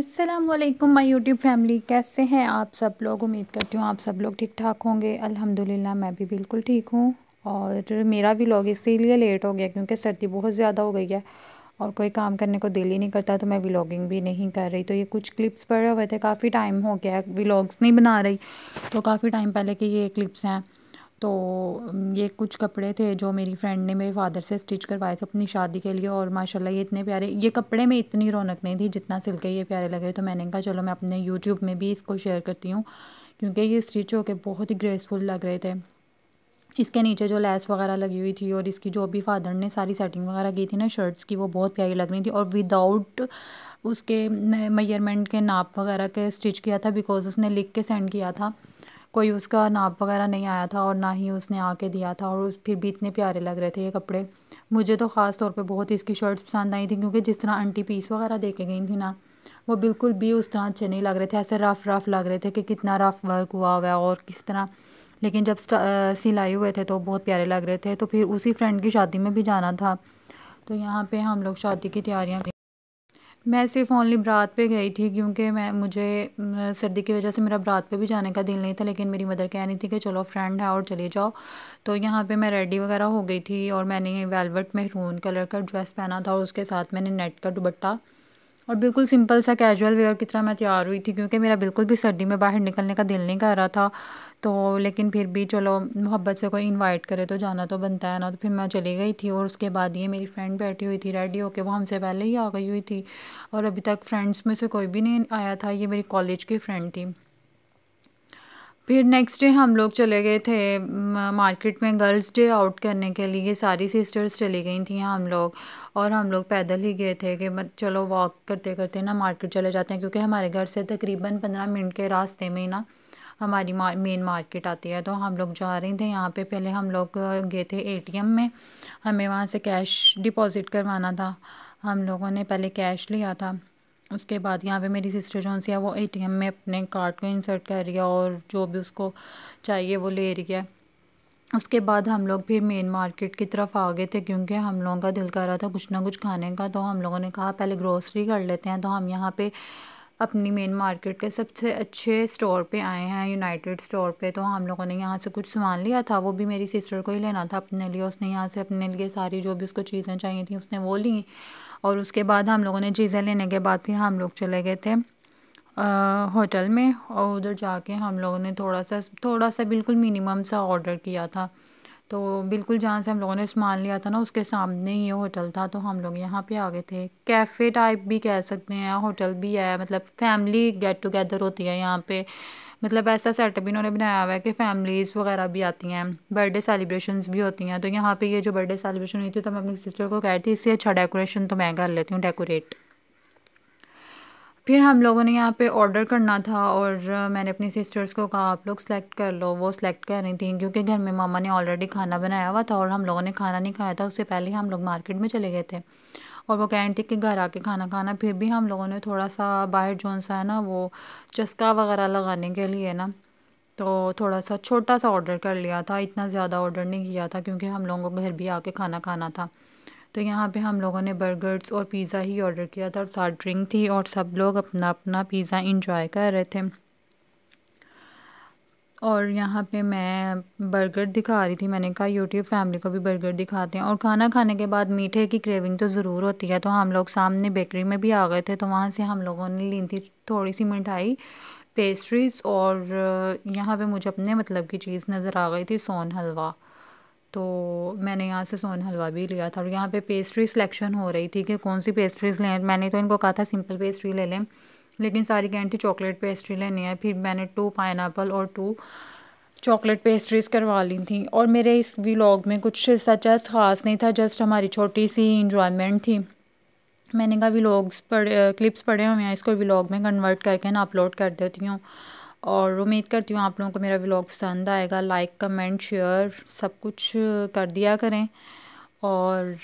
अस्सलाम वालेकुम my YouTube family, कैसे हैं आप सब लोग। उम्मीद करती हूँ आप सब लोग ठीक ठाक होंगे। अल्हम्दुलिल्लाह मैं भी बिल्कुल ठीक हूँ। और मेरा व्लॉग इसीलिए लेट हो गया क्योंकि सर्दी बहुत ज़्यादा हो गई है और कोई काम करने को दिल ही नहीं करता, तो मैं व्लॉगिंग भी नहीं कर रही। तो ये कुछ क्लिप्स पड़े हुए थे, काफ़ी टाइम हो गया व्लॉग्स नहीं बना रही, तो काफ़ी टाइम पहले के ये क्लिप्स हैं। तो ये कुछ कपड़े थे जो मेरी फ्रेंड ने मेरे फादर से स्टिच करवाए थे अपनी शादी के लिए, और माशाल्लाह ये इतने प्यारे, ये कपड़े में इतनी रौनक नहीं थी जितना सिल के ये प्यारे लगे। तो मैंने कहा चलो मैं अपने यूट्यूब में भी इसको शेयर करती हूँ, क्योंकि ये स्टिच होके बहुत ही ग्रेसफुल लग रहे थे। इसके नीचे जो लेस वगैरह लगी हुई थी और इसकी जो भी फादर ने सारी सेटिंग वगैरह की थी ना शर्ट्स की, वो बहुत प्यारी लग रही थी। और विदाउट उसके मेजरमेंट के नाप वगैरह के स्टिच किया था, बिकॉज उसने लिख के सेंड किया था, कोई उसका नाप वगैरह नहीं आया था और ना ही उसने आके दिया था। और फिर भी इतने प्यारे लग रहे थे ये कपड़े। मुझे तो ख़ास तौर पे बहुत इसकी शर्ट्स पसंद आई थी, क्योंकि जिस तरह आंटी पीस वगैरह दे के गई थी ना, वो बिल्कुल भी उस तरह अच्छे नहीं लग रहे थे। ऐसे रफ़ रफ़ लग रहे थे कि कितना रफ़ वर्क हुआ हुआ है और किस तरह। लेकिन जब सिलाई हुए थे तो बहुत प्यारे लग रहे थे। तो फिर उसी फ्रेंड की शादी में भी जाना था, तो यहाँ पे हम लोग शादी की तैयारियाँ। मैं सिर्फ ओनली बारात पे गई थी, क्योंकि मुझे सर्दी की वजह से मेरा बारात पे भी जाने का दिल नहीं था, लेकिन मेरी मदर कह रही थी कि चलो फ्रेंड है और चले जाओ। तो यहाँ पे मैं रेडी वगैरह हो गई थी और मैंने वेलवेट मेहरून कलर का ड्रेस पहना था और उसके साथ मैंने नेट का दुपट्टा, और बिल्कुल सिंपल सा कैजुअल वेयर की तरह मैं तैयार हुई थी, क्योंकि मेरा बिल्कुल भी सर्दी में बाहर निकलने का दिल नहीं कर रहा था। तो लेकिन फिर भी चलो मोहब्बत से कोई इनवाइट करे तो जाना तो बनता है ना। तो फिर मैं चली गई थी और उसके बाद ये मेरी फ्रेंड बैठी हुई थी रेडी होके, वो हमसे पहले ही आ गई हुई थी और अभी तक फ्रेंड्स में से कोई भी नहीं आया था। ये मेरी कॉलेज की फ्रेंड थी। फिर नेक्स्ट डे हम लोग चले गए थे मार्केट में गर्ल्स डे आउट करने के लिए। सारी सिस्टर्स चली गई थी हम लोग, और हम लोग पैदल ही गए थे कि चलो वॉक करते करते ना मार्केट चले जाते हैं, क्योंकि हमारे घर से तकरीबन 15 मिनट के रास्ते में ना हमारी मेन मार्केट आती है। तो हम लोग जा रहे थे यहाँ पे। पहले हम लोग गए थे एटीएम में, हमें वहाँ से कैश डिपॉज़िट करवाना था। हम लोगों ने पहले कैश लिया था, उसके बाद यहाँ पे मेरी सिस्टर जौन सी है वो एटीएम में अपने कार्ड को इंसर्ट कर रही है और जो भी उसको चाहिए वो ले रही है। उसके बाद हम लोग फिर मेन मार्केट की तरफ आ गए थे, क्योंकि हम लोगों का दिल कर रहा था कुछ ना कुछ खाने का। तो हम लोगों ने कहा पहले ग्रोसरी कर लेते हैं। तो हम यहाँ पे अपनी मेन मार्केट के सबसे अच्छे स्टोर पे आए हैं, यूनाइटेड स्टोर पे। तो हम लोगों ने यहाँ से कुछ सामान लिया था, वो भी मेरी सिस्टर को ही लेना था अपने लिए। उसने यहाँ से अपने लिए सारी जो भी उसको चीज़ें चाहिए थी उसने वो ली। और उसके बाद हम लोगों ने चीज़ें लेने के बाद फिर हम लोग चले गए थे होटल में, और उधर जाके हम लोगों ने थोड़ा सा बिल्कुल मिनिमम सा ऑर्डर किया था। तो बिल्कुल जहाँ से हम लोगों ने सामान लिया था ना उसके सामने ही ये होटल था। तो हम लोग यहाँ पे आ गए थे। कैफ़े टाइप भी कह सकते हैं, होटल भी है, मतलब फैमिली गेट टुगेदर होती है यहाँ पे। मतलब ऐसा सेटअप इन्होंने बनाया हुआ है कि फैमिलीज़ वगैरह भी आती हैं, बर्थडे सेलिब्रेशंस भी होती हैं। तो यहाँ पे ये जो बर्थडे सेलिब्रेशन हुई थी, तो मैं अपनी सिस्टर को कह रही थी इससे अच्छा डेकोरेशन तो मैं कर लेती हूँ, डेकोरेट। फिर हम लोगों ने यहाँ पे ऑर्डर करना था, और मैंने अपनी सिस्टर्स को कहा आप लोग सेलेक्ट कर लो। वो सिलेक्ट कर रही थी, क्योंकि घर में मामा ने ऑलरेडी खाना बनाया हुआ था और हम लोगों ने खाना नहीं खाया था। उससे पहले हम लोग मार्केट में चले गए थे, और वो कह रही थी कि घर आके खाना खाना। फिर भी हम लोगों ने थोड़ा सा बाहर जौन सा है ना वो चस्का वगैरह लगाने के लिए ना, तो थोड़ा सा छोटा सा ऑर्डर कर लिया था, इतना ज़्यादा ऑर्डर नहीं किया था, क्योंकि हम लोगों को घर भी आके खाना खाना था। तो यहाँ पे हम लोगों ने बर्गर्स और पिज़्ज़ा ही ऑर्डर किया था, और साथ ड्रिंक थी, और सब लोग अपना अपना पिज़्ज़ा इंजॉय कर रहे थे। और यहाँ पे मैं बर्गर दिखा रही थी, मैंने कहा यूट्यूब फैमिली को भी बर्गर दिखाते हैं। और खाना खाने के बाद मीठे की क्रेविंग तो ज़रूर होती है, तो हम लोग सामने बेकरी में भी आ गए थे। तो वहाँ से हम लोगों ने ली थी थोड़ी सी मिठाई, पेस्ट्रीज़, और यहाँ पे मुझे अपने मतलब की चीज़ नज़र आ गई थी, सोन हलवा। तो मैंने यहाँ से सोन हलवा भी लिया था। और यहाँ पे पेस्ट्री सिलेक्शन हो रही थी कि कौन सी पेस्ट्रीज़ लें। मैंने तो इनको कहा था सिंपल पेस्ट्री ले लें, लेकिन सारी कह रही थी चॉकलेट पेस्ट्री लेनी है। फिर मैंने 2 पाइनएप्पल और 2 चॉकलेट पेस्ट्रीज़ करवा ली थी। और मेरे इस व्लॉग में कुछ सच एस ख़ास नहीं था, जस्ट हमारी छोटी सी इंजॉयमेंट थी। मैंने कहा व्लॉग्स क्लिप्स पड़े हुए हैं, इसको व्लॉग में कन्वर्ट करके ना अपलोड कर देती हूँ। और उम्मीद करती हूँ आप लोगों को मेरा व्लॉग पसंद आएगा। लाइक कमेंट शेयर सब कुछ कर दिया करें, और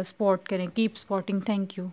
सपोर्ट करें, कीप सपोर्टिंग। Thank you.